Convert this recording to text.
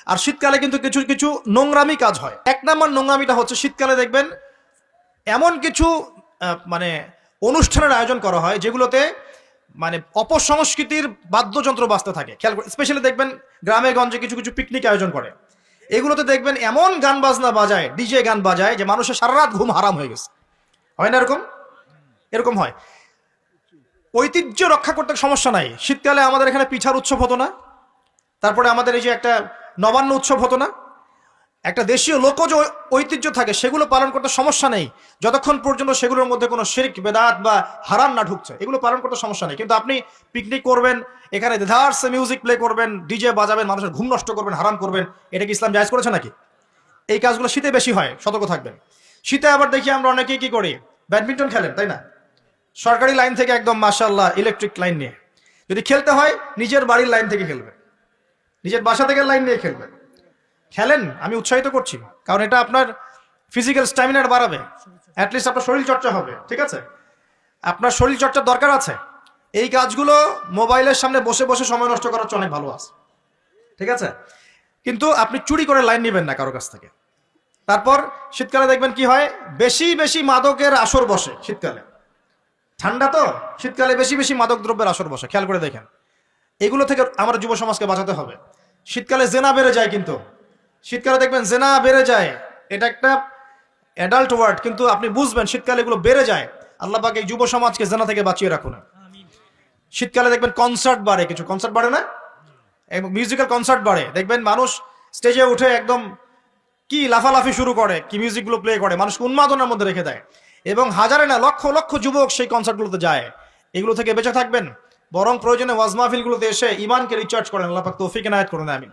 আর শীতকালে কিন্তু কিছু কিছু নোংরামি কাজ হয়। এক নম্বর নোংরামিটা হচ্ছে শীতকালে দেখবেন এমন কিছু মানে অনুষ্ঠানের আয়োজন করা হয় যেগুলোতে মানে অপসংস্কৃতির বাদ্যযন্ত্র বাজতে থাকে। খেয়াল করে স্পেশালি দেখবেন গ্রামে গঞ্জে কিছু কিছু পিকনিক আয়োজন করে, এগুলোতে দেখবেন এমন গান বাজনা বাজায়, ডিজে গান বাজায় যে মানুষের সারা রাত ঘুম হারাম হয়ে গেছে। হয় না এরকম? এরকম হয়। ঐতিহ্য রক্ষা করতে সমস্যা নাই। শীতকালে আমাদের এখানে পিঠার উৎসব হতো না, তারপরে আমাদের এই যে একটা নবান্ন উৎসব হতো না, একটা দেশীয় লোকজ ঐতিহ্য থাকে, সেগুলো পালন করতে সমস্যা নেই যতক্ষণ পর্যন্ত সেগুলোর মধ্যে কোনো শিরক বেদাত বা হারাম না ঢুকছে, এগুলো পালন করতে সমস্যা নেই। কিন্তু আপনি পিকনিক করবেন, এখানে দেদারসে মিউজিক প্লে করবেন, ডিজে বাজাবেন, মানুষের ঘুম নষ্ট করবেন, হারাম করবেন, এটা কি ইসলাম জায়েজ করেছে নাকি? এই কাজগুলো শীতে বেশি হয়, সতর্ক থাকবেন। শীতে আবার দেখি আমরা অনেকেই কি করি, ব্যাডমিন্টন খেলেন, তাই না? সরকারি লাইন থেকে একদম মাশাআল্লাহ ইলেকট্রিক লাইন নিয়ে, যদি খেলতে হয় নিজের বাড়ির লাইন থেকে খেলবেন, নিজের বাসা থেকে লাইন নিয়ে খেলবেন। খেলেন, আমি উৎসাহিত করছি, কারণ এটা আপনার ফিজিক্যাল স্ট্যামিনার বাড়াবে, অ্যাটলিস্ট আপনার শরীর চর্চা হবে, ঠিক আছে? আপনার শরীর চর্চার দরকার আছে। এই কাজগুলো মোবাইলের সামনে বসে বসে সময় নষ্ট করার চেয়ে অনেক ভালো আছে, ঠিক আছে? কিন্তু আপনি চুরি করে লাইন নেবেন না কারো কাছ থেকে। তারপর শীতকালে দেখবেন কি হয়, বেশি বেশি মাদকের আসর বসে শীতকালে। ঠান্ডা তো, শীতকালে বেশি বেশি মাদক দ্রব্যের আসর বসে, খেয়াল করে দেখেন। এগুলো থেকে আমরা যুব সমাজকে বাঁচাতে হবে। শীতকালে জেনা বেড়ে যায়, কিন্তু শীতকালে দেখবেন জেনা বেড়ে যায়, এটা একটা অ্যাডাল্ট ওয়ার্ড, কিন্তু আপনি বুঝবেন শীতকালে এগুলো বেড়ে যায়। আল্লাহ পাক এই যুব সমাজকে জেনা থেকে বাঁচিয়ে রাখুন। শীতকালে দেখবেন কনসার্ট বাড়ে, কিছু কনসার্ট বাড়ে না, মিউজিক্যাল কনসার্ট বাড়ে, দেখবেন মানুষ স্টেজে উঠে একদম কি লাফালাফি শুরু করে, কি মিউজিকগুলো প্লে করে, মানুষকে উন্মাদনার মধ্যে রেখে দেয়, এবং হাজারে না লক্ষ লক্ষ যুবক সেই কনসার্টগুলোতে যায়। এগুলো থেকে বেঁচে থাকবেন, বরং প্রয়োজনে ওয়াজ মাহফিলগুলোতে এসে ইমানকে রিচার্জ করেন। আল্লাহ পাক তৌফিক এনায়েত করুন, আমিন।